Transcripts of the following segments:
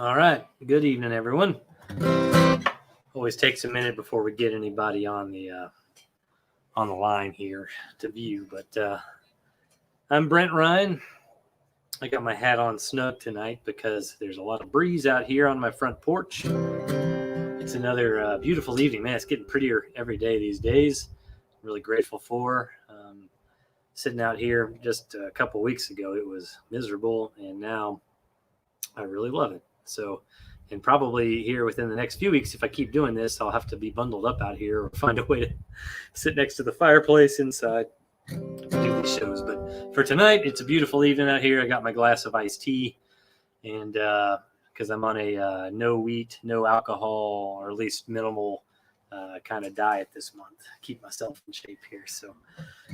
All right. Good evening, everyone. Always takes a minute before we get anybody on the line here to view, but I'm Brent Ryan. I got my hat on snug tonight because there's a lot of breeze out here on my front porch. It's another beautiful evening. Man, it's getting prettier every day these days. I'm really grateful for. Sitting out here just a couple weeks ago, it was miserable, and now I really love it. So, and probably here within the next few weeks, if I keep doing this, I'll have to be bundled up out here or find a way to sit next to the fireplace inside to do these shows. But for tonight, it's a beautiful evening out here. I got my glass of iced tea, and because I'm on a no wheat, no alcohol, or at least minimal kind of diet this month, keep myself in shape here. So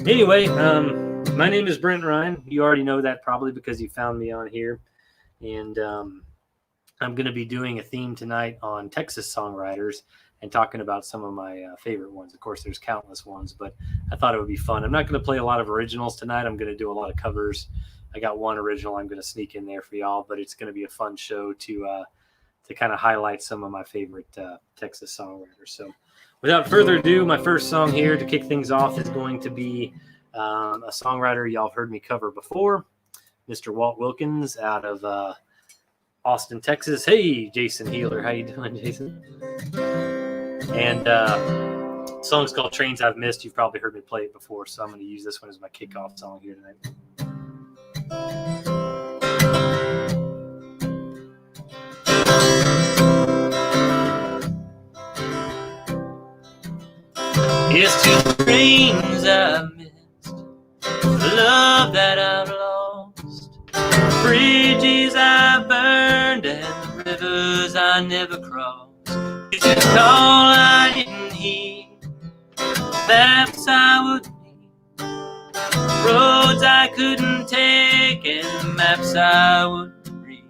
anyway, my name is Brent Ryan. You already know that probably because you found me on here. And I'm going to be doing a theme tonight on Texas songwriters and talking about some of my favorite ones. Of course, there's countless ones, but I thought it would be fun. I'm not going to play a lot of originals tonight. I'm going to do a lot of covers. I got one original I'm going to sneak in there for y'all, but it's going to be a fun show to kind of highlight some of my favorite Texas songwriters. So without further ado, my first song here to kick things off is going to be a songwriter y'all have heard me cover before, Mr. Walt Wilkins out of Austin, Texas. Hey, Jason Healer. How you doing, Jason? And the song's called Trains I've Missed. You've probably heard me play it before, so I'm going to use this one as my kickoff song here tonight. Here's to the trains I've missed, the love that I've lost, the bridges I burned and the rivers I never crossed. It's just all I didn't hear, maps I would need, roads I couldn't take and maps I wouldn't read.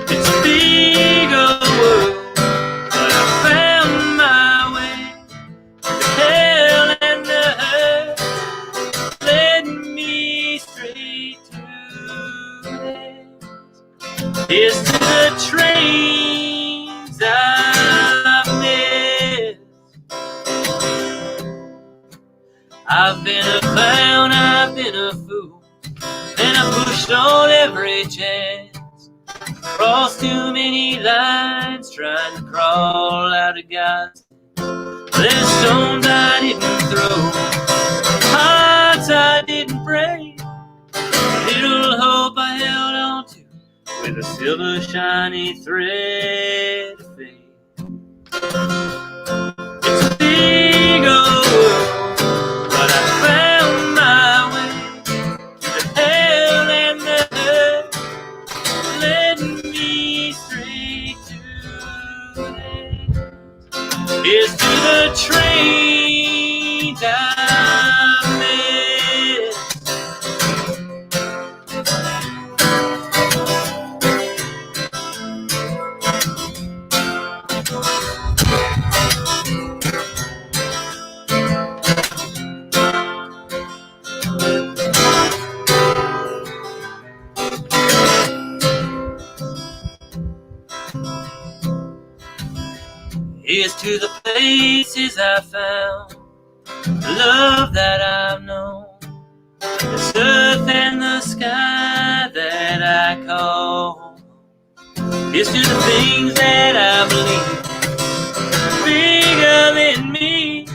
It's a big old world, here's to the trains I've missed. I've been a clown, I've been a fool, and I pushed on every chance. Crossed too many lines, trying to crawl out of God's hands. There's stones I didn't throw, hearts I didn't break, little hope I held on to with a silver shiny thread of faith. It's a big old world, but I found my way to the hell and the hurt, leading me straight to the end. Here's to the trains I missed. Here's to the places I found, the love that I've known, this earth and the sky that I call home. Here's to the things that I believe, bigger than me,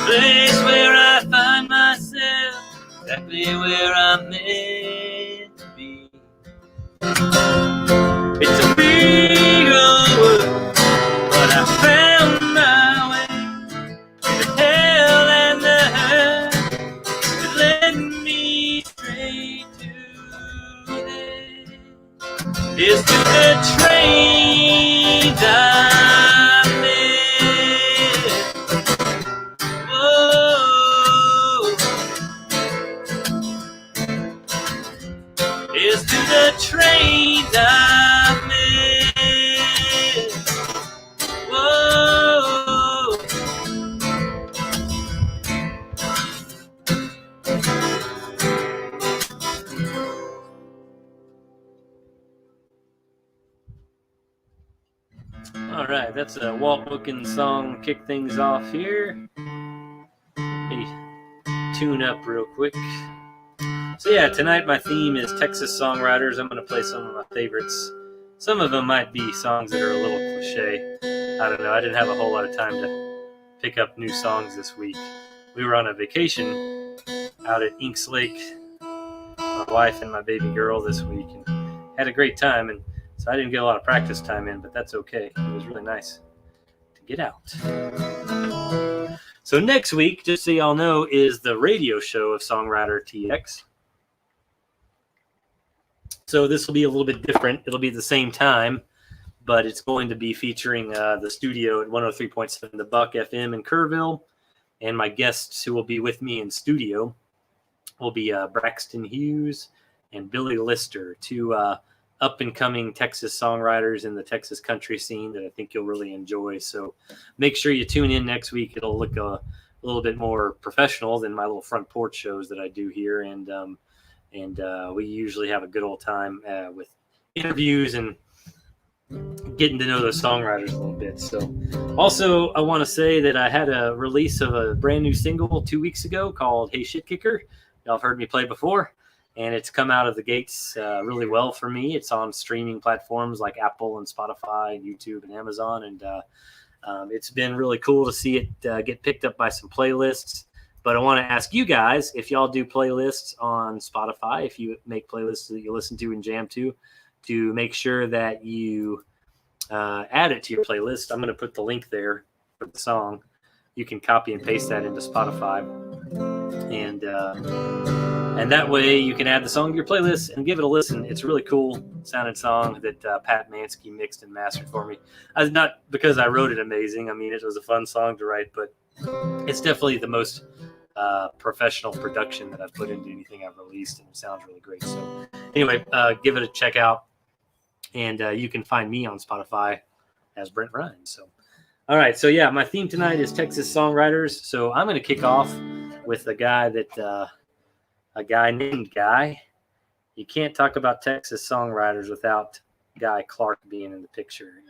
place where I find myself, exactly where I'm meant to be. It's a big old world, but I found my way to the hell and the hurt, it led me straight to the end. Here's to the trains I All right, that's a Walt Wilkins song. Kick things off here. Let me tune up real quick. So yeah, tonight my theme is Texas songwriters. I'm going to play some of my favorites. Some of them might be songs that are a little cliche. I don't know. I didn't have a whole lot of time to pick up new songs this week. We were on a vacation out at Inks Lake, my wife and my baby girl this week, and had a great time. And so I didn't get a lot of practice time in, but that's okay. It was really nice to get out. So next week, just so y'all know, is the radio show of SongwriterTX. So this will be a little bit different. It'll be the same time, but it's going to be featuring the studio at 103.7 The Buck FM in Kerrville. And my guests who will be with me in studio will be Braxton Hughes and Billy Lister, two up-and-coming Texas songwriters in the Texas country scene that I think you'll really enjoy. So make sure you tune in next week. It'll look a little bit more professional than my little front porch shows that I do here. And we usually have a good old time with interviews and getting to know those songwriters a little bit. So also, I want to say that I had a release of a brand new single 2 weeks ago called Hey Shit Kicker. Y'all have heard me play before, and it's come out of the gates really well for me. It's on streaming platforms like Apple and Spotify and YouTube and Amazon, and it's been really cool to see it get picked up by some playlists. But I want to ask you guys, if y'all do playlists on Spotify, if you make playlists that you listen to and jam to make sure that you add it to your playlist. I'm going to put the link there for the song. You can copy and paste that into Spotify. And that way you can add the song to your playlist and give it a listen. It's a really cool sounding song that Pat Mansky mixed and mastered for me. Not because I wrote it amazing. I mean, it was a fun song to write, but it's definitely the most professional production that I've put into anything I've released, and it sounds really great. So anyway, give it a check out, and you can find me on Spotify as Brent Ryan. So, all right. So yeah, my theme tonight is Texas songwriters. So I'm going to kick off with a guy named Guy. You can't talk about Texas songwriters without Guy Clark being in the picture. And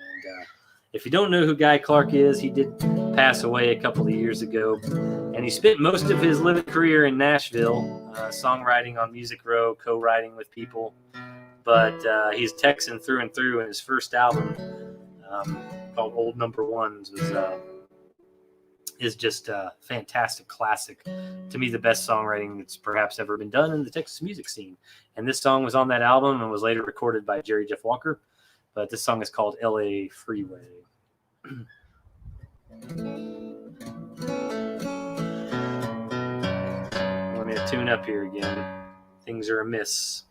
if you don't know who Guy Clark is, he did pass away a couple of years ago. And he spent most of his living career in Nashville, songwriting on Music Row, co-writing with people. But he's Texan through and through, and his first album called Old Number Ones is just a fantastic classic. To me, the best songwriting that's perhaps ever been done in the Texas music scene. And this song was on that album and was later recorded by Jerry Jeff Walker. But this song is called LA Freeway. Let me tune up here again. Things are amiss.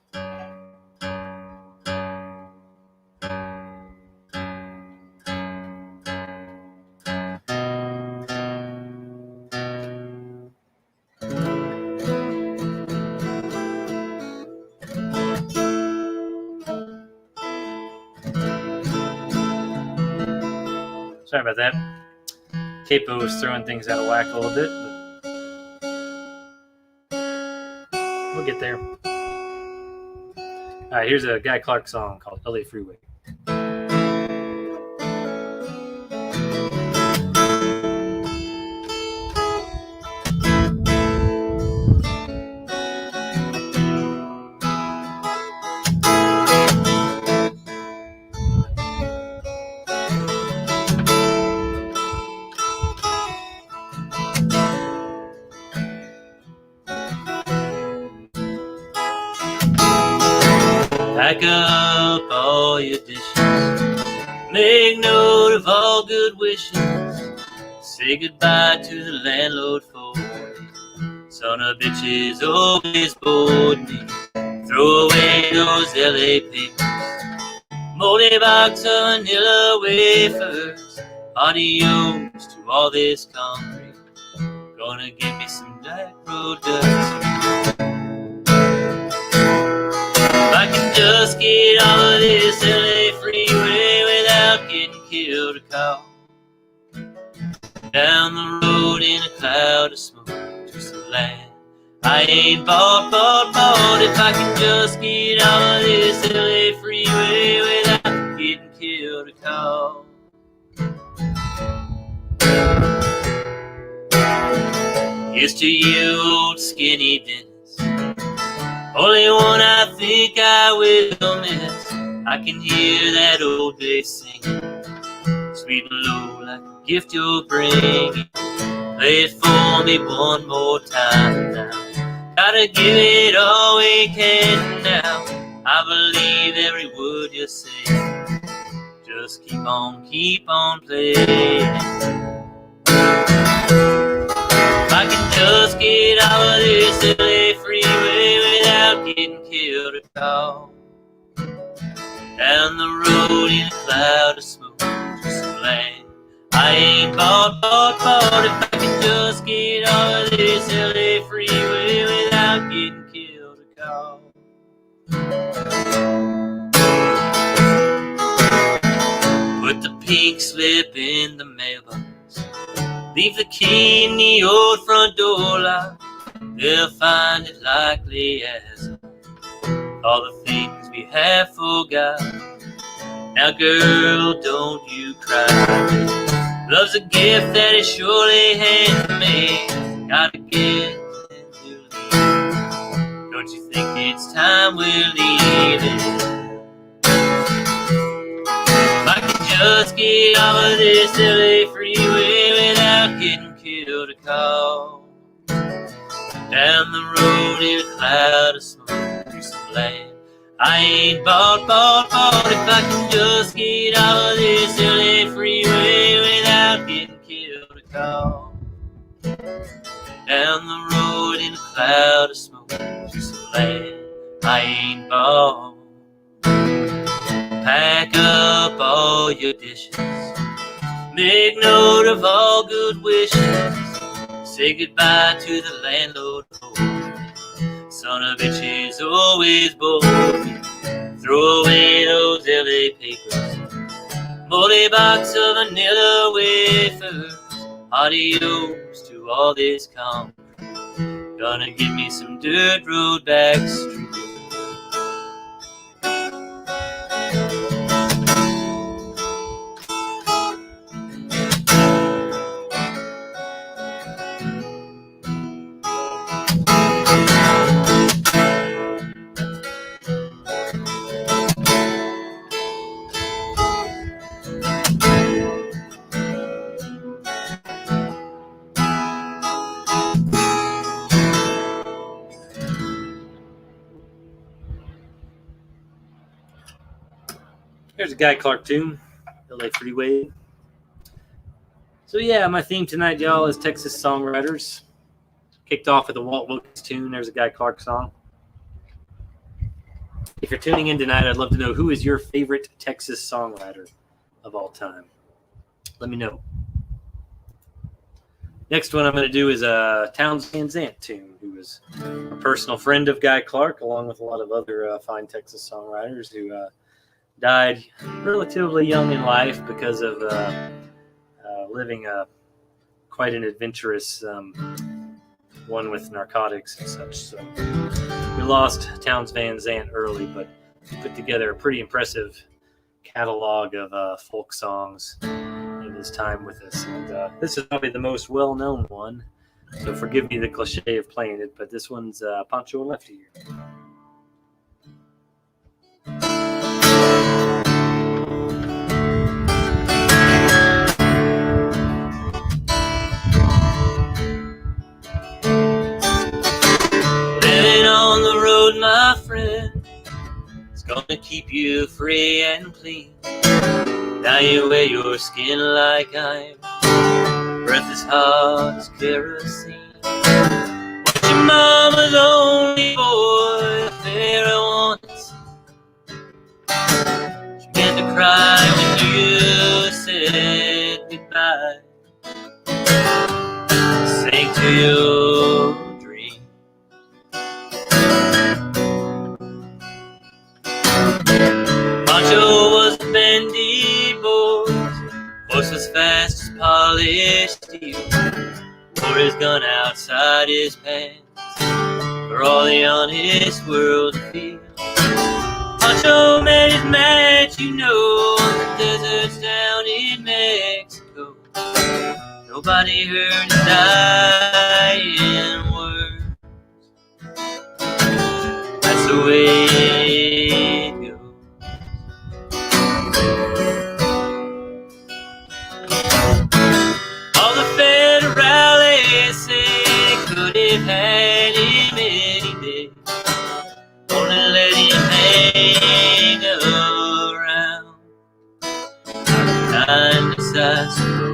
Sorry about that. Capo is throwing things out of whack a little bit, but we'll get there. All right, here's a Guy Clark song called LA Freeway. Pack up all your dishes, make note of all good wishes, say goodbye to the landlord for me. Son of bitches always bored me, throw away those LA papers, moldy box of vanilla wafers, adios to all this concrete, gonna give me some black road dust. I can just get all of this LA freeway without getting killed or caught. Down the road in a cloud of smoke to some land I ain't bought. If I can just get all of this LA freeway without getting killed or caught. Here's to you, old skinny Dennis. Only one I think I will miss. I can hear that old bass singing, sweet and low like a gift you're bringing. Play it for me one more time now. Gotta give it all we can now. I believe every word you say. Just keep on playing. If I can just get out of this LA freeway without getting killed at all. Down the road in a cloud of smoke, just a land I ain't bought. If I can just get out of this LA freeway without getting killed at all. Put the pink slip in the mailbox. Leave the key in the old front door lock. They'll find it likely as all the things we have forgot. Now girl, don't you cry. Love's a gift that is surely handmade. Gotta get them to leave. Don't you think it's time we're leaving? If I can just get off of this LA freeway without getting killed a call. Down the road in a cloud of smoke through some land I ain't bought. If I can just get off of this LA freeway without getting killed a call. Down the road in a cloud of smoke through some land I ain't bought. Pack up all your dishes. Make note of all good wishes. Say goodbye to the landlord. Son of a bitch is always bored. Throw away those LA papers. Moldy box of vanilla wafers. Adios to all this concrete. Gonna give me some dirt road back street. Here's a Guy Clark tune, LA Freeway. So yeah, my theme tonight, y'all, is Texas songwriters. Kicked off with a Walt Wilkins tune. There's a Guy Clark song. If you're tuning in tonight, I'd love to know who is your favorite Texas songwriter of all time. Let me know. Next one I'm going to do is a Townes Van Zandt tune, who was a personal friend of Guy Clark, along with a lot of other fine Texas songwriters who died relatively young in life because of living quite an adventurous one with narcotics and such. So we lost Townes Van Zandt early, but put together a pretty impressive catalog of folk songs in his time with us. And this is probably the most well-known one, so forgive me the cliche of playing it, but this one's Poncho and Lefty here. My friend, it's gonna keep you free and clean. Now you wear your skin like iron, breath as hot as kerosene. Was your mama's only boy, a fair once. She began to cry when you said goodbye. Sing to your Poncho was a bendy boy, horse as fast as polished steel, wore his gun outside his pants for all the honest world to feel. Poncho met his match, you know, on the deserts down in Mexico. Nobody heard his dying words. That's the way it goes. All the federales say could have had him any day. Only let him hang around. Kindness, I suppose.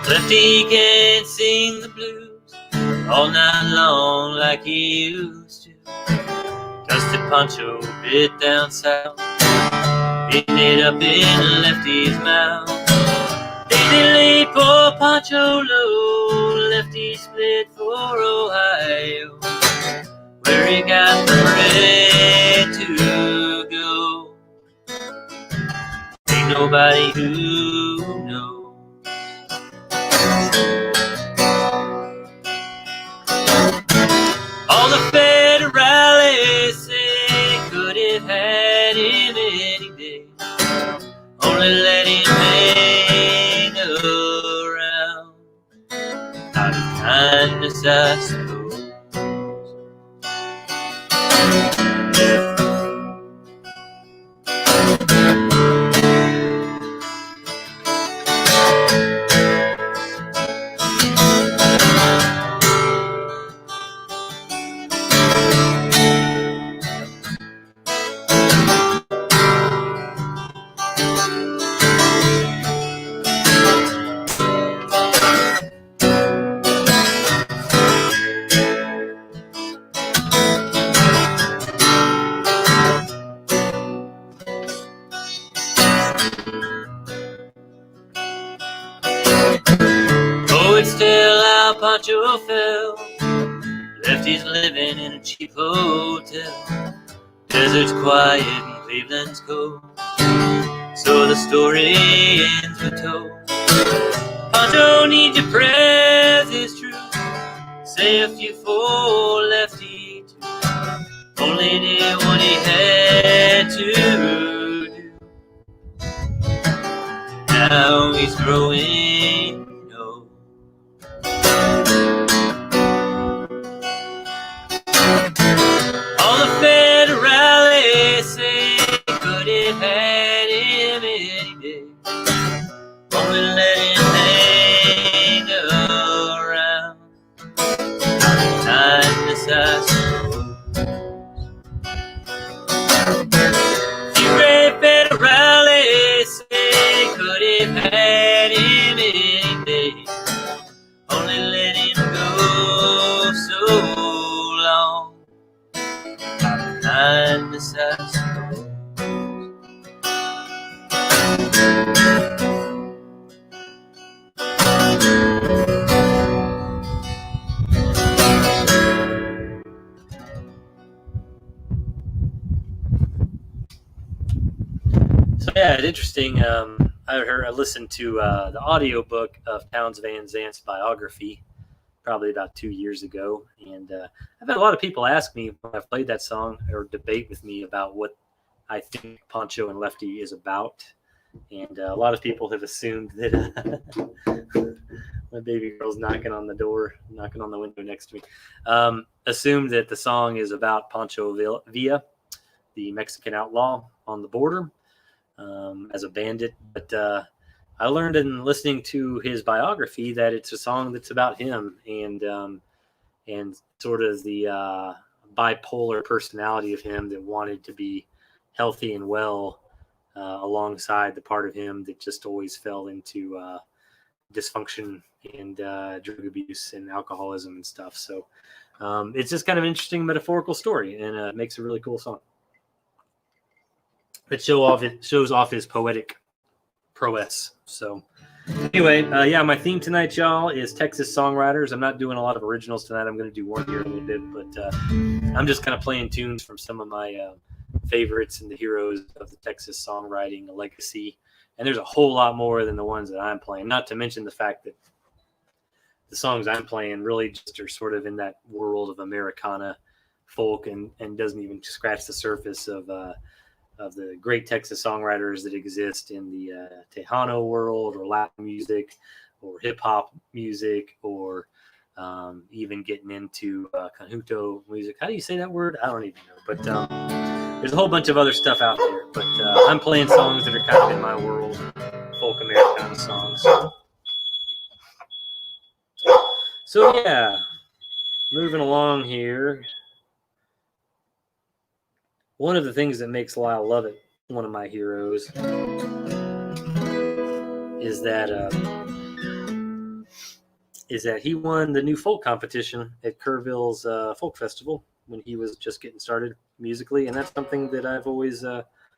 Lefty can't sing the blues all night long like he used to. Dusted Poncho bit down south, eating it up in Lefty's mouth. They laid poor Poncho low, Lefty split for Ohio, where he got the bread to go. Ain't nobody who knows. All the federales say could have had him any day. Only let him hang around. Out of kindness, I suppose. Poets tell how Poncho fell. Lefty's living in a cheap hotel. Desert's quiet and Cleveland's cold. So the story ends with told. Poncho needs your prayers, it's true. Say a few for Lefty too. Only did what he had to do. Now he's growing old. All the federales say could have had him any day. Only let him hang around. Kindness, I suppose. You great federales say could have had him any day. Only let him go so long. Kindness, I suppose. So yeah, it's interesting. I listened to the audiobook of Townes Van Zandt's biography probably about 2 years ago, and I've had a lot of people ask me when I've played that song or debate with me about what I think Poncho and Lefty is about, and a lot of people have assumed that my baby girl's knocking on the window next to me, assumed that the song is about Poncho Villa, the Mexican outlaw on the border. As a bandit, but I learned in listening to his biography that it's a song that's about him and sort of the bipolar personality of him that wanted to be healthy and well alongside the part of him that just always fell into dysfunction and drug abuse and alcoholism and stuff. So it's just kind of an interesting metaphorical story, and it makes a really cool song. It shows off his poetic prowess. So anyway, my theme tonight, y'all, is Texas songwriters. I'm not doing a lot of originals tonight. I'm going to do one here in a little bit, but I'm just kind of playing tunes from some of my favorites and the heroes of the Texas songwriting legacy. And there's a whole lot more than the ones that I'm playing, not to mention the fact that the songs I'm playing really just are sort of in that world of Americana folk and doesn't even scratch the surface of the great Texas songwriters that exist in the Tejano world, or Latin music, or hip hop music, or even getting into conjunto music. How do you say that word? I don't even know. But there's a whole bunch of other stuff out there. But I'm playing songs that are kind of in my world, folk Americana songs. So yeah, moving along here. One of the things that makes Lyle Lovett one of my heroes is that he won the new folk competition at Kerrville's Folk Festival when he was just getting started musically, and that's something that I've always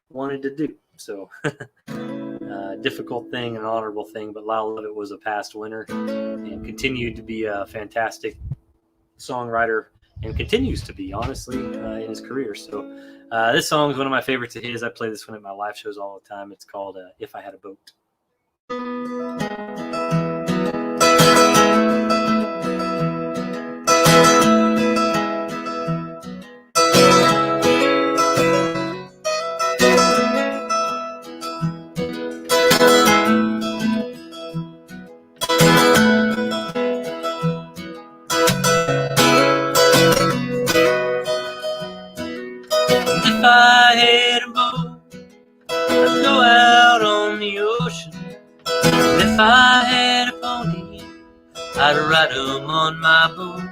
wanted to do. So difficult thing, an honorable thing, but Lyle Lovett was a past winner and continued to be a fantastic songwriter, and continues to be, honestly, in his career. So this song is one of my favorites of his. I play this one at my live shows all the time. It's called If I Had a Boat. If I had a boat, I'd go out on the ocean. And if I had a pony, I'd ride him on my boat.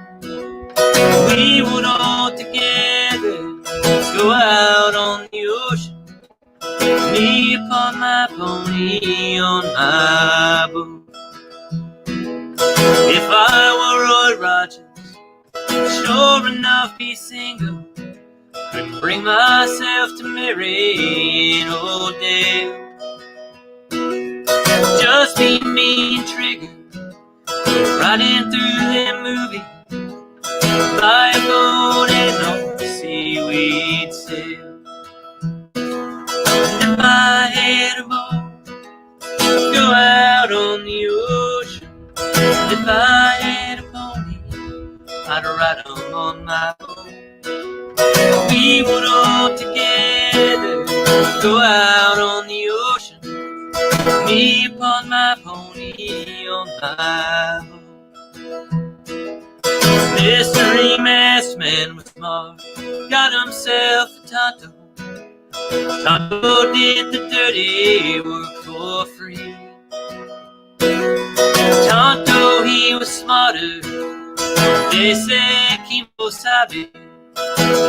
We would all together go out on the ocean, me upon my pony on my boat. If I were Roy Rogers, sure enough be single, couldn't bring myself to marry an old Dale. Just be me and Trigger, riding through that movie, by a boat and on the sea we'd sail. And if I had a boat, I'd go out on the ocean. And if I had a pony, I'd ride him on my boat. We would all together go out on the ocean, me upon my pony on my boat. Mr. Emass man was smart, got himself a Tonto. Tonto did the dirty work for free. Tonto, he was smarter, they said Kimbo Sabe.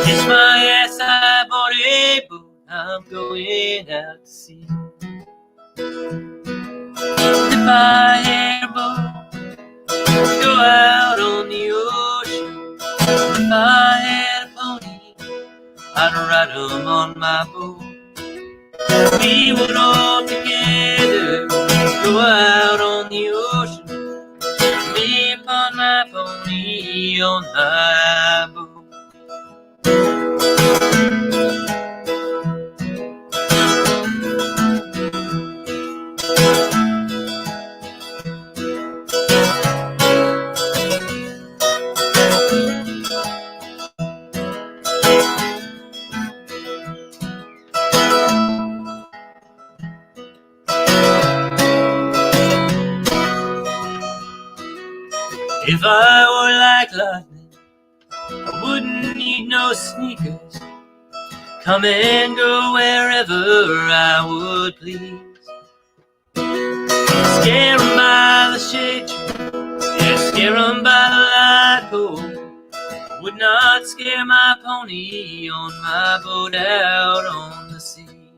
Kiss my ass, I bought a boat, I'm going out to sea. If I had a boat, I'd go out on the ocean. If I had a pony, I'd ride him on my boat. We would all together go out on the ocean, me upon my pony on my boat. If I were like lightning, I wouldn't need no sneakers. Come and go wherever I would please. Scare 'em by the shade tree, yeah, scare 'em by the light pole. Would not scare my pony on my boat out on the sea.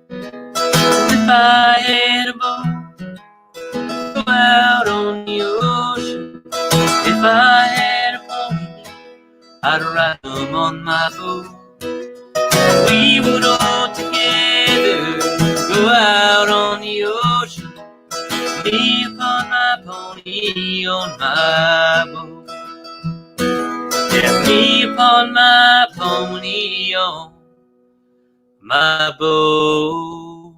If I had a boat, go out on the ocean. If I had a pony, I'd ride him on my boat. We would all together go out on the ocean, me upon my pony on my boat. Yeah, me upon my pony on my boat.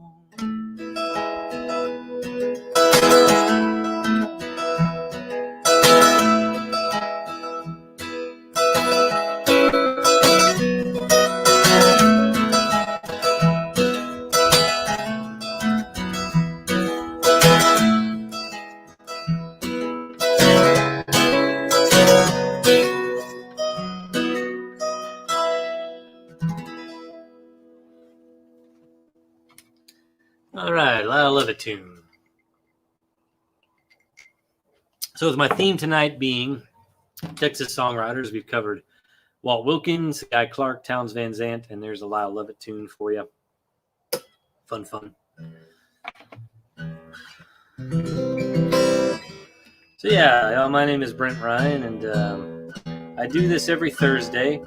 All right, I love a tune. So with my theme tonight being Texas songwriters, we've covered Walt Wilkins, Guy Clark, Townes Van Zandt, and there's a Lyle Lovett tune for you. Fun. So yeah, my name is Brent Ryan, and I do this every Thursday.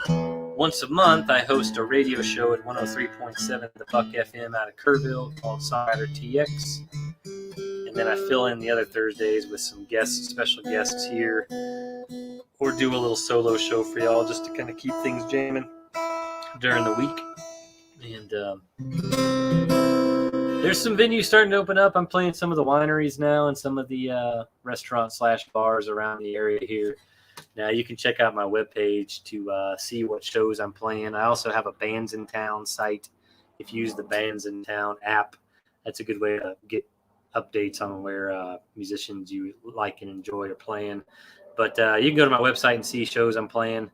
Once a month, I host a radio show at 103.7 The Buck FM out of Kerrville called SongwriterTX. And then I fill in the other Thursdays with some guests, special guests here, or do a little solo show for y'all just to kind of keep things jamming during the week. And there's some venues starting to open up. I'm playing some of the wineries now and some of the restaurant/bars around the area here. Now you can check out my webpage to see what shows I'm playing. I also have a Bands in Town site. If you use the Bands in Town app, that's a good way to get updates on where musicians you like and enjoy are playing. But you can go to my website and see shows I'm playing.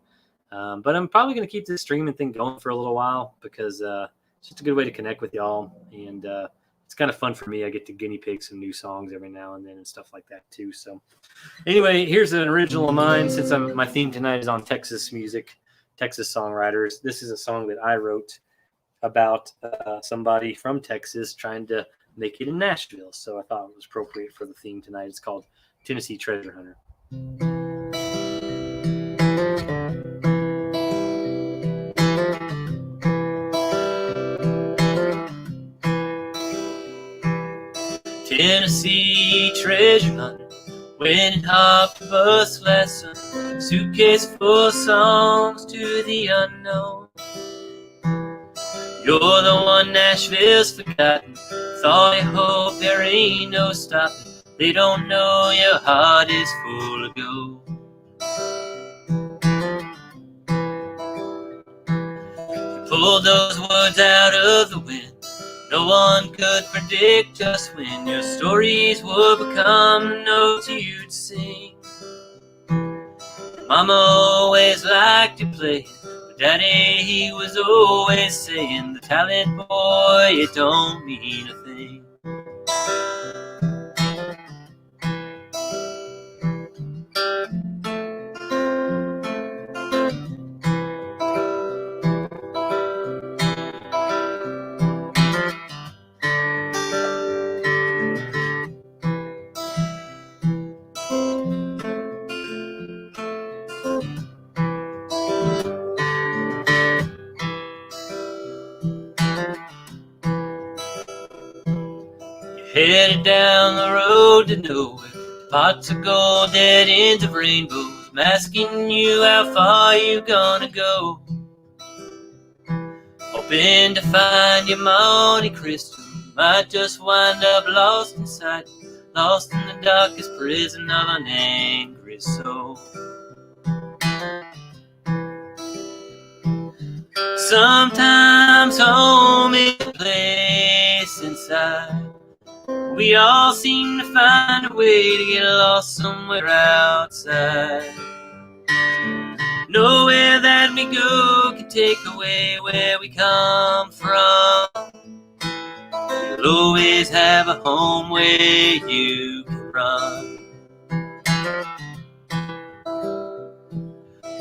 But I'm probably going to keep this streaming thing going for a little while because it's just a good way to connect with y'all. And it's kind of fun for me. I get to guinea pig some new songs every now and then and stuff like that too. So anyway, here's an original of mine since my theme tonight is on Texas music, Texas songwriters. This is a song that I wrote about somebody from Texas trying to make it in Nashville. So I thought it was appropriate for the theme tonight. It's called Tennessee Treasure Hunter. Tennessee treasure hunter, went and hopped a bus last summer, suitcase full of songs to the unknown. You're the one Nashville's forgotten, thought you hope there ain't no stopping, they don't know your heart is full of gold. You pulled those words out of the wind, no one could predict just when your stories would become the notes you'd sing. Mama always liked to play, but Daddy, he was always saying, the talent, boy, it don't mean a thing. Headed down the road to nowhere, pots of gold, dead ends of rainbows, masking you how far you gonna go. Hoping to find your Monte Cristo, might just wind up lost inside, lost in the darkest prison of an angry soul. Sometimes home is a place inside. We all seem to find a way to get lost somewhere outside. Nowhere that we go can take away where we come from. You'll always have a home where you can run.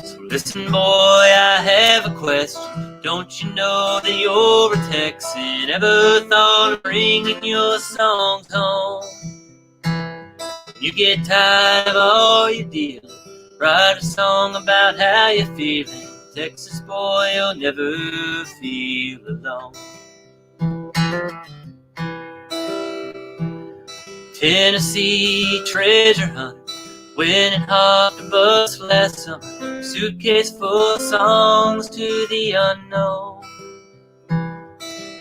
So listen, boy, I have a question. Don't you know that you're a Texan? Ever thought of bringing your songs home? When you get tired of all your dealing, write a song about how you're feeling. Texas boy, you'll never feel alone. Tennessee treasure hunter, went and hopped a bus last summer, suitcase full of songs to the unknown.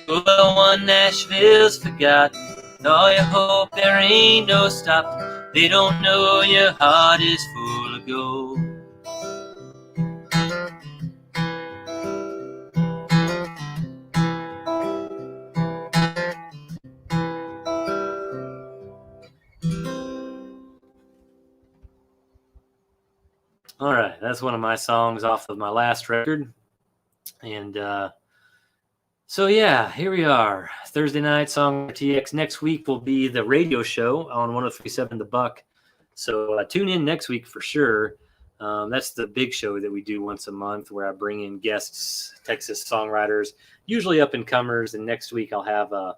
You're the one Nashville's forgotten, all you hope there ain't no stopping, they don't know your heart is full of gold. All right, that's one of my songs off of my last record, and So yeah, here we are. Thursday night, SongwriterTX. Next week will be the radio show on 103.7 The Buck. So tune in next week for sure. That's the big show that we do once a month where I bring in guests, Texas songwriters, usually up-and-comers. And next week I'll have a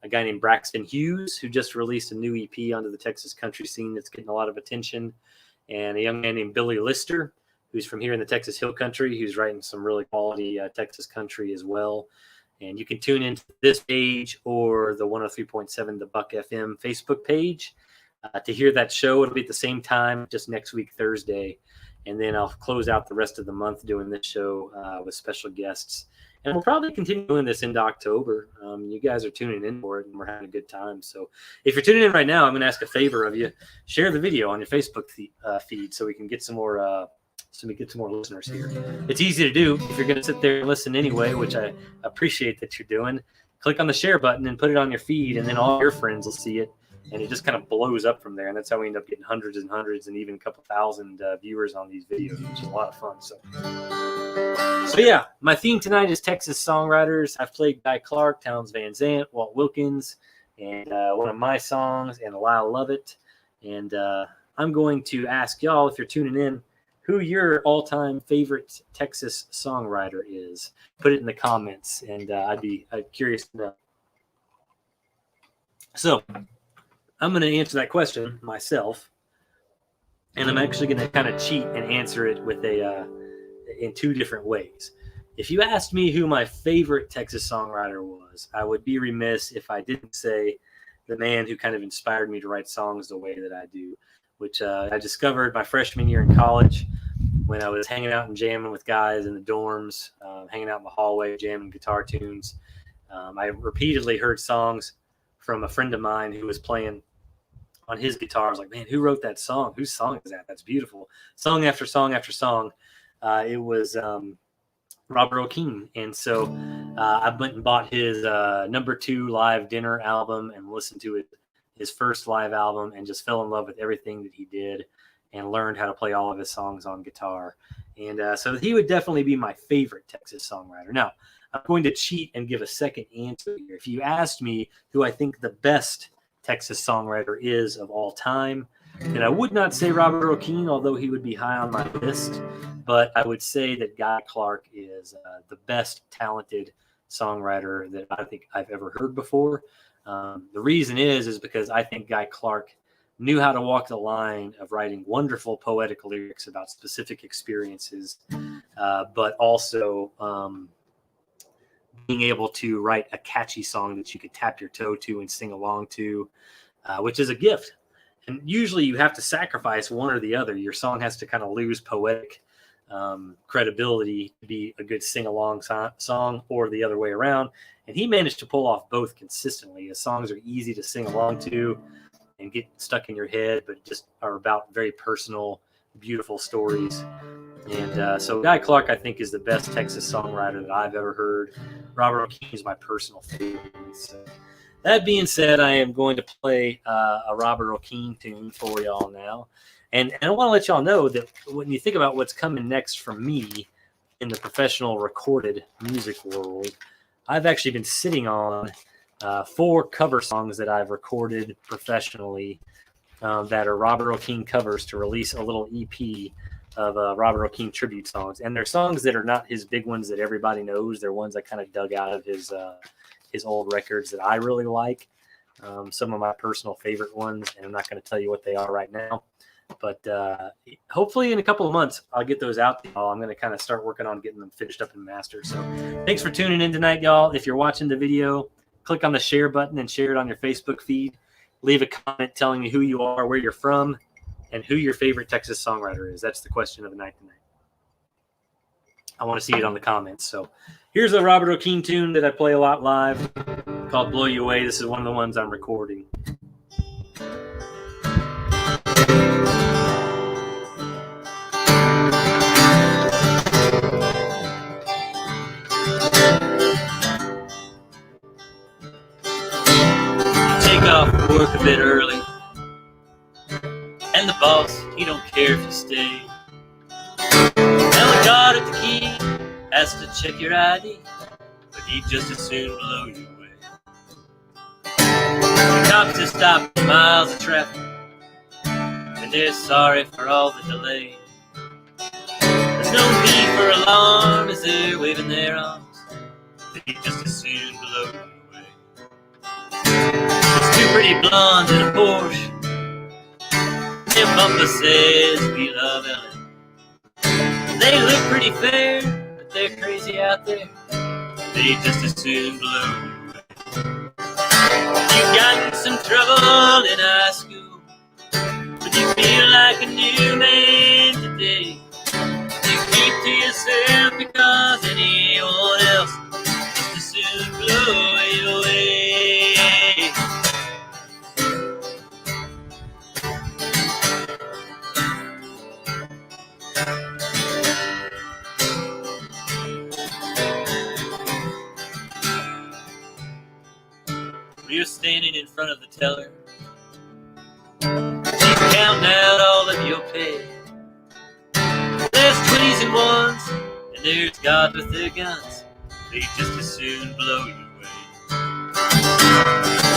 guy named Braxton Hughes who just released a new EP onto the Texas country scene that's getting a lot of attention. And a young man named Billy Lister, who's from here in the Texas Hill Country, who's writing some really quality Texas country as well. And you can tune into this page or the 103.7 The Buck FM Facebook page to hear that show. It'll be at the same time, just next week, Thursday. And then I'll close out the rest of the month doing this show with special guests. And we'll probably continue doing this into October. You guys are tuning in for it, and we're having a good time. So if you're tuning in right now, I'm going to ask a favor of you. Share the video on your Facebook feed so we can get some more listeners here. It's easy to do if you're going to sit there and listen anyway, which I appreciate that you're doing. Click on the share button and put it on your feed, and then all your friends will see it, and it just kind of blows up from there. And that's how we end up getting hundreds and hundreds and even a couple thousand viewers on these videos, which is a lot of fun. So yeah, my theme tonight is Texas songwriters. I've played Guy Clark, Townes Van Zandt, Walt Wilkins, and one of my songs, and Lyle Lovett. And I'm going to ask y'all, if you're tuning in, who your all-time favorite Texas songwriter is. Put it in the comments, and I'd curious to know. So I'm going to answer that question myself, and I'm actually going to kind of cheat and answer it with in two different ways. If you asked me who my favorite Texas songwriter was, I would be remiss if I didn't say the man who kind of inspired me to write songs the way that I do, which I discovered my freshman year in college when I was hanging out and jamming with guys in the dorms, hanging out in the hallway, jamming guitar tunes. I repeatedly heard songs from a friend of mine who was playing on his guitar. I was like, man, who wrote that song? Whose song is that? That's beautiful. Song after song after song. It was Robert O'Keefe. And so I went and bought his #2 live dinner album and listened to it. His first live album, and just fell in love with everything that he did and learned how to play all of his songs on guitar. And so he would definitely be my favorite Texas songwriter. Now, I'm going to cheat and give a second answer here. If you asked me who I think the best Texas songwriter is of all time, then I would not say Robert O'Keefe, although he would be high on my list. But I would say that Guy Clark is the best talented songwriter that I think I've ever heard before. The reason is because I think Guy Clark knew how to walk the line of writing wonderful poetic lyrics about specific experiences, but also being able to write a catchy song that you could tap your toe to and sing along to, which is a gift. And usually you have to sacrifice one or the other. Your song has to kind of lose poetic credibility to be a good sing-along song, or the other way around. And he managed to pull off both consistently. His songs are easy to sing along to and get stuck in your head, but just are about very personal, beautiful stories. And so Guy Clark, I think, is the best Texas songwriter that I've ever heard. Robert O'Keefe is my personal favorite. So that being said, I am going to play a Robert O'Keefe tune for y'all now. And I want to let y'all know that when you think about what's coming next from me in the professional recorded music world, I've actually been sitting on 4 cover songs that I've recorded professionally that are Robert O'Keefe covers, to release a little EP of Robert O'Keefe tribute songs. And they're songs that are not his big ones that everybody knows. They're ones I kind of dug out of his old records that I really like. Some of my personal favorite ones, and I'm not going to tell you what they are right now. But hopefully in a couple of months, I'll get those out to y'all. I'm going to kind of start working on getting them finished up and mastered. So thanks for tuning in tonight, y'all. If you're watching the video, click on the share button and share it on your Facebook feed. Leave a comment telling me who you are, where you're from, and who your favorite Texas songwriter is. That's the question of the night tonight. I want to see it on the comments. So here's a Robert O'Keefe tune that I play a lot live called Blow You Away. This is one of the ones I'm recording. Take off work a bit early, and the boss, he don't care if you stay. Now the guard at the key has to check your ID, but he'd just as soon blow you away. The cops just stopped miles of traffic, and they're sorry for all the delay. There's no need for alarm as they're waving their arms, they'd just as soon blow you away. It's two pretty blondes in a Porsche, their bumper says we love LA. They look pretty fair, but they're crazy out there, they'd just as soon blow you away. You've gotten some trouble in high school, but you feel like a new man today. You keep to yourself because anyone else just as soon blow you away. You're standing in front of the teller, she's counting out all of your pay. There's 20s and ones, and there's gods with their guns, they'd just as soon blow you away.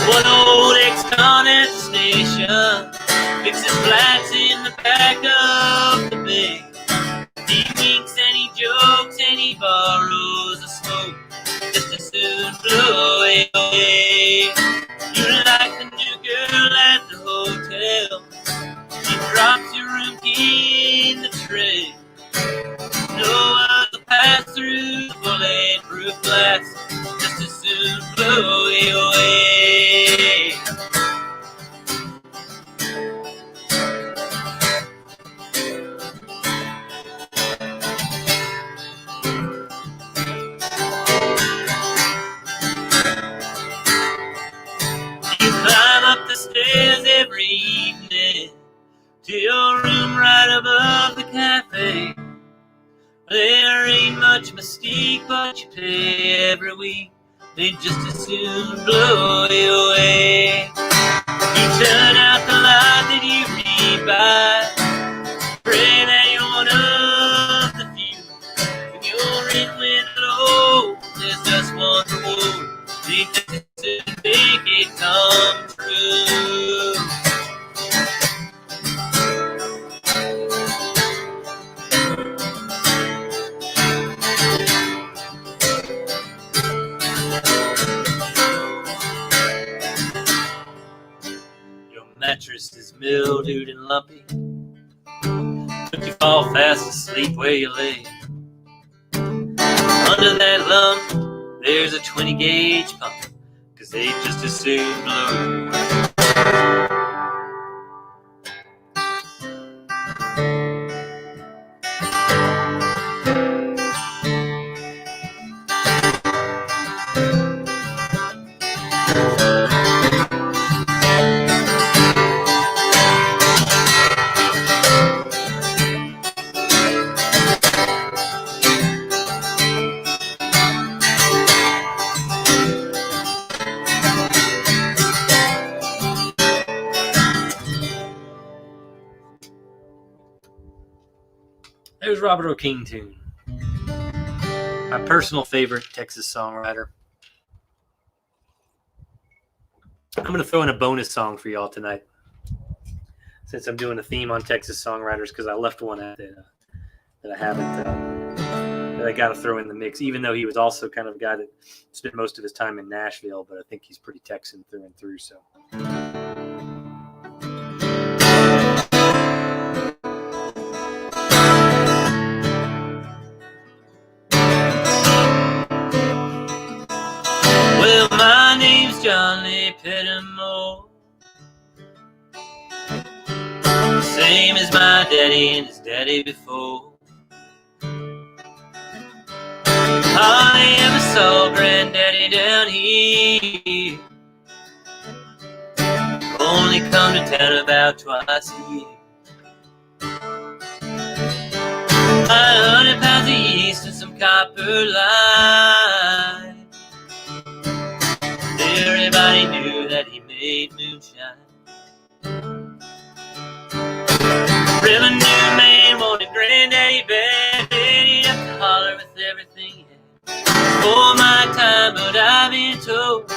One old ex-con at the station fixes flats in the back of the bay. He winks and he jokes and he borrows a smoke, just as soon blow it away. You like the new girl at the hotel, she drops your room key in the tray. No other pass through the bulletproof glass, just as soon blow it away. You climb up the stairs every evening to your room right above the cafe. There ain't much mystique, but you pay every week, they'd just as soon blow you away. You turn out the light that you read by, pray that you're one of the few. When your rent went low, there's just one reward, they'd just as soon make it come true. Mattress is mildewed and lumpy, but you fall fast asleep where you lay. Under that lump, there's a 20 gauge pump, 'cause they just as soon blow you away. There's Robert O'King tune, my personal favorite Texas songwriter. I'm going to throw in a bonus song for y'all tonight, since I'm doing a theme on Texas songwriters, because I left one out that I haven't, that I got to throw in the mix, even though he was also kind of a guy that spent most of his time in Nashville, but I think he's pretty Texan through and through, so. Well, my name's Johnny Pettimore, same as my daddy and his daddy before. I ever saw Granddaddy down here, only come to town about twice a year. 100 pounds of yeast and some copper line. Everybody knew that he made moonshine. Revenue man wanted Granddaddy bad, he'd have to holler with everything he had. For my time, but I've been told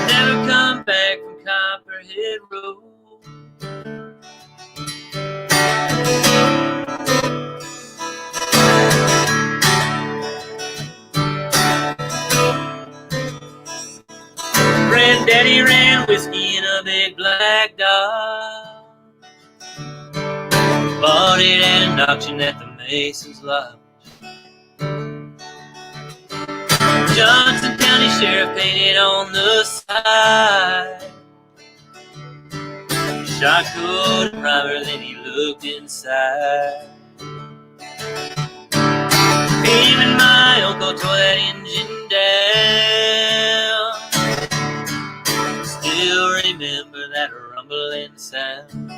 never come back from Copperhead Road. Granddaddy ran whiskey in a big black dog. Bought it at an auction at the Mason's Lodge. Johnson County Sheriff painted on the side. Shot coat primer, then he looked inside. Him and my uncle tore that engine down. Still remember that rumbling sound.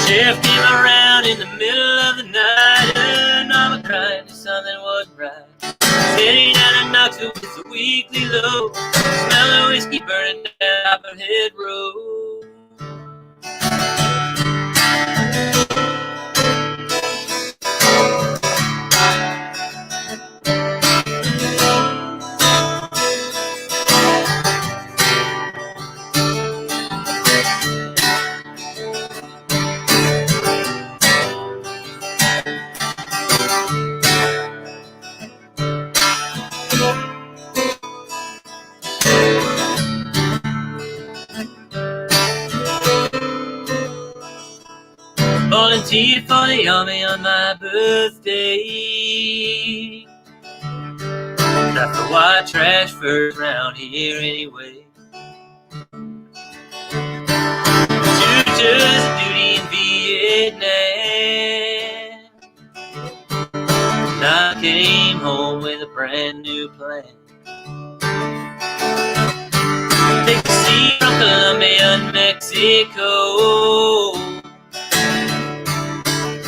Sheriff came around in the middle of the night, and mama cried if something wasn't right. Sitting down in Knoxville with the weekly low, smell of whiskey burning down Copperhead Road. Volunteered for the army on my birthday. Got the white trash first round here anyway. 2 tours of duty in Vietnam. And I came home with a brand new plan. Take the sea from Colombia and Mexico.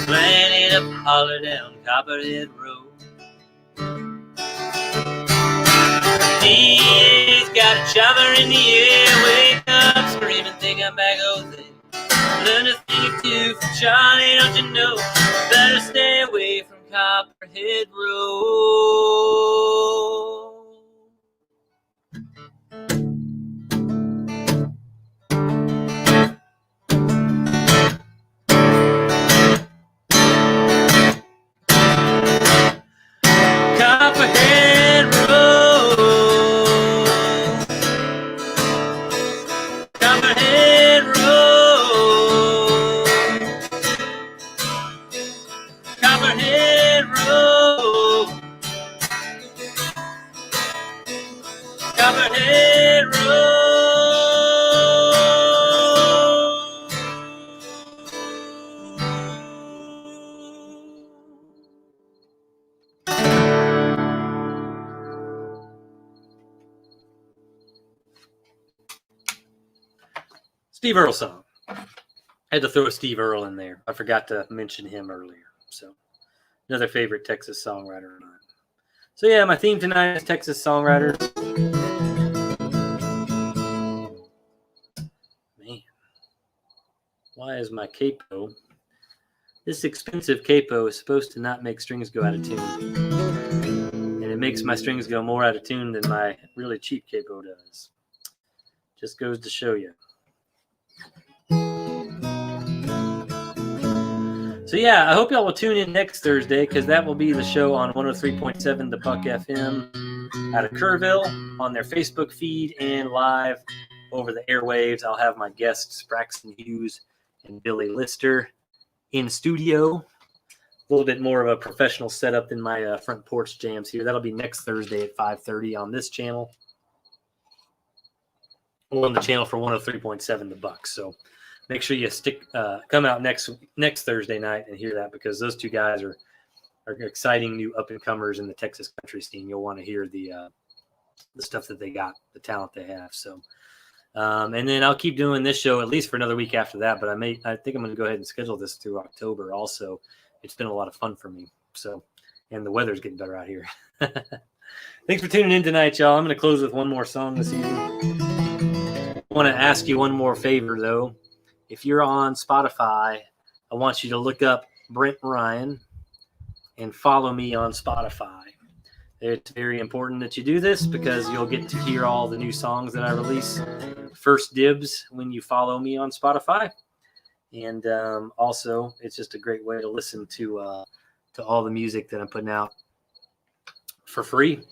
Planted up a holler down Copperhead Road. He's got a chopper in the air. Wake up screaming, think I'm back over there. Learn a thing or two from Charlie, don't you know? Better stay away from Copperhead Road. Copperhead Road, Copperhead Road, Copperhead Road, Copperhead Road. Steve Earle song. I had to throw a Steve Earle in there. I forgot to mention him earlier. So another favorite Texas songwriter of mine. So yeah, my theme tonight is Texas songwriters. Man, why is my capo? This expensive capo is supposed to not make strings go out of tune. And it makes my strings go more out of tune than my really cheap capo does. Just goes to show you. So yeah, I hope y'all will tune in next Thursday because that will be the show on 103.7 The Buck FM out of Kerrville on their Facebook feed and live over the airwaves. I'll have my guests Braxton Hughes and Billy Lister in studio. A little bit more of a professional setup than my front porch jams here. That'll be next Thursday at 5:30 on this channel. Or on the channel for 103.7 The Buck. So make sure you come out next Thursday night and hear that because those two guys are exciting new up-and-comers in the Texas country scene. You'll want to hear the stuff that they got, the talent they have. So, and then I'll keep doing this show at least for another week after that. But I think I'm going to go ahead and schedule this through October. Also, it's been a lot of fun for me. So, and the weather's getting better out here. Thanks for tuning in tonight, y'all. I'm going to close with one more song this evening. I want to ask you one more favor, though. If you're on Spotify, I want you to look up Brent Ryan and follow me on Spotify. It's very important that you do this because you'll get to hear all the new songs that I release first dibs when you follow me on Spotify. And also, it's just a great way to listen to all the music that I'm putting out for free.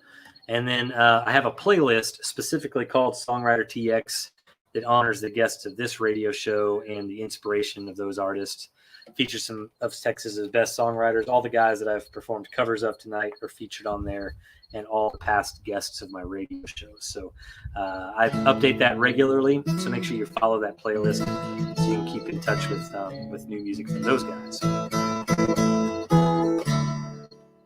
And then I have a playlist specifically called SongwriterTX that honors the guests of this radio show and the inspiration of those artists. Features some of Texas's best songwriters. All the guys that I've performed covers of tonight are featured on there, and all the past guests of my radio shows. So I update that regularly. So make sure you follow that playlist so you can keep in touch with new music from those guys.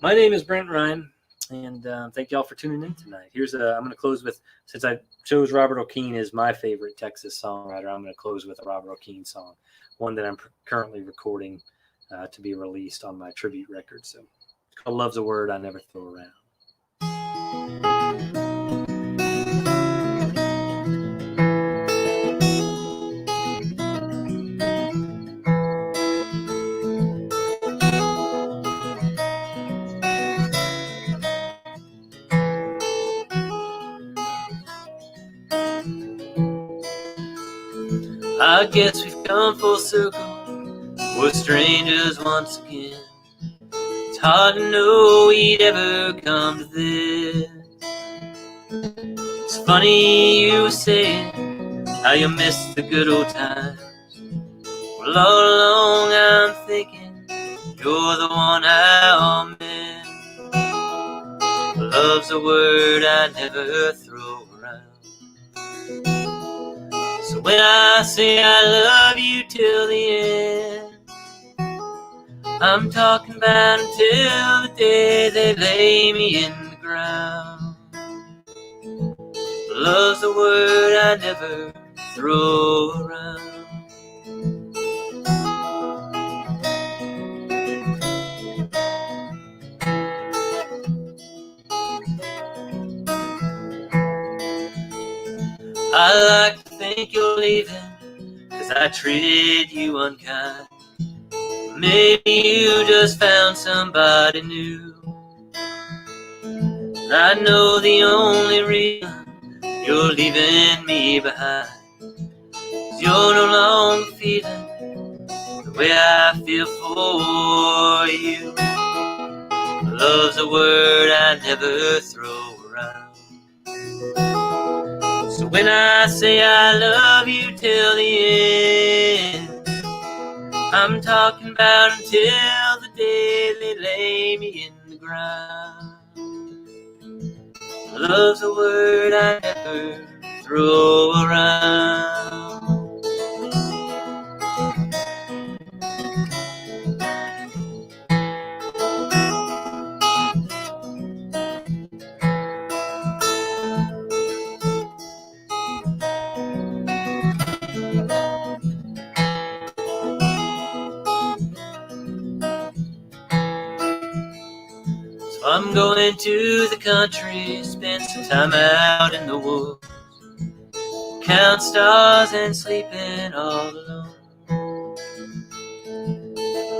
My name is Brent Ryan, and thank y'all for tuning in tonight. I'm going to close with, since I chose Robert O'Keefe as my favorite Texas songwriter, I'm going to close with a Robert O'Keefe song, one that I'm currently recording to be released on my tribute record. So it's called Love's a Word I Never Throw Around. I guess we've come full circle, we're strangers once again. It's hard to know we'd ever come to this. It's funny you saying how you miss the good old times. Well, all along I'm thinking you're the one I'll miss. Love's a word I never throw around. So when I say I love you till the end, I'm talking about until the day they lay me in the ground. Love's a word I never throw around. I like to think you're leaving 'cause I treated you unkind. Maybe you just found somebody new. I know the only reason you're leaving me behind is you're no longer feeling the way I feel for you. Love's a word I never throw around. So when I say I love you till the end, I'm talking about until the day they lay me in the ground. Love's a word I never throw around. I'm going to the country, spend some time out in the woods, count stars and sleeping all alone.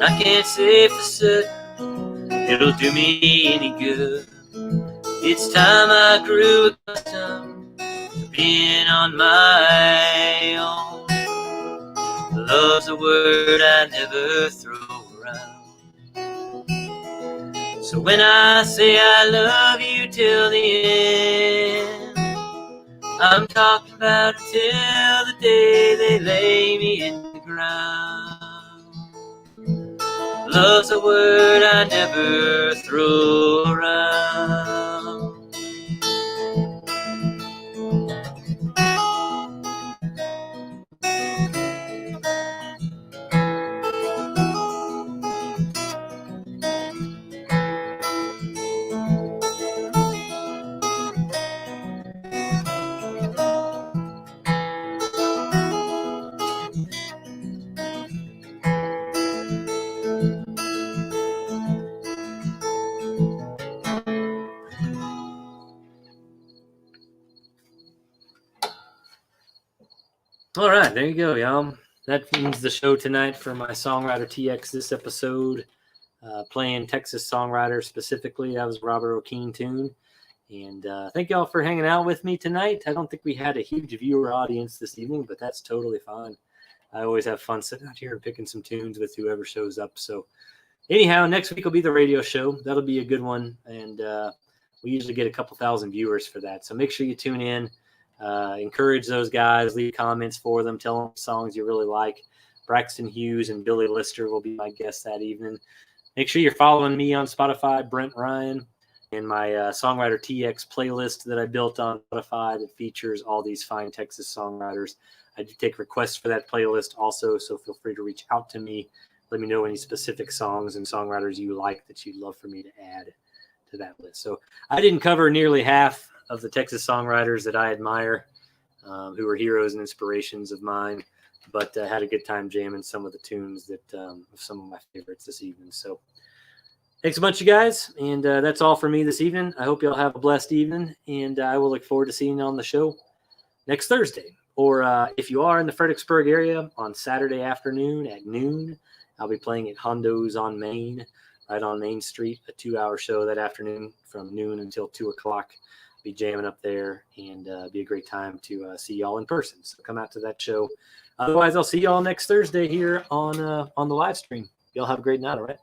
I can't say for certain it'll do me any good. It's time I grew accustomed to being on my own. Love's a word I never throw around. So when I say I love you till the end, I'm talking about until the day they lay me in the ground. Love's a word I never throw around. All right, there you go, y'all. That ends the show tonight for my SongwriterTX this episode. playing Texas Songwriters specifically. That was Robert O'Keen tune. And thank y'all for hanging out with me tonight. I don't think we had a huge viewer audience this evening, but that's totally fine. I always have fun sitting out here and picking some tunes with whoever shows up. So anyhow, next week will be the radio show. That'll be a good one. And we usually get a couple thousand viewers for that. So make sure you tune in. Encourage those guys. Leave comments for them. Tell them songs you really like. Braxton Hughes and Billy Lister will be my guests that evening. Make sure you're following me on Spotify, Brent Ryan, and my SongwriterTX playlist that I built on Spotify that features all these fine Texas songwriters. I do take requests for that playlist also, so feel free to reach out to me. Let me know any specific songs and songwriters you like that you'd love for me to add to that list. So I didn't cover nearly half of the Texas songwriters that I admire, who are heroes and inspirations of mine, but had a good time jamming some of the tunes that some of my favorites this evening. So thanks a bunch, you guys, and that's all for me this evening. I hope y'all have a blessed evening, and I will look forward to seeing you on the show next Thursday. Or if you are in the Fredericksburg area on Saturday afternoon at noon, I'll be playing at Hondo's on Main, right on Main Street, a 2-hour show that afternoon from noon until 2 o'clock. Be jamming up there, and be a great time to see y'all in person. So come out to that show. Otherwise, I'll see y'all next Thursday here on the live stream. Y'all have a great night, all right?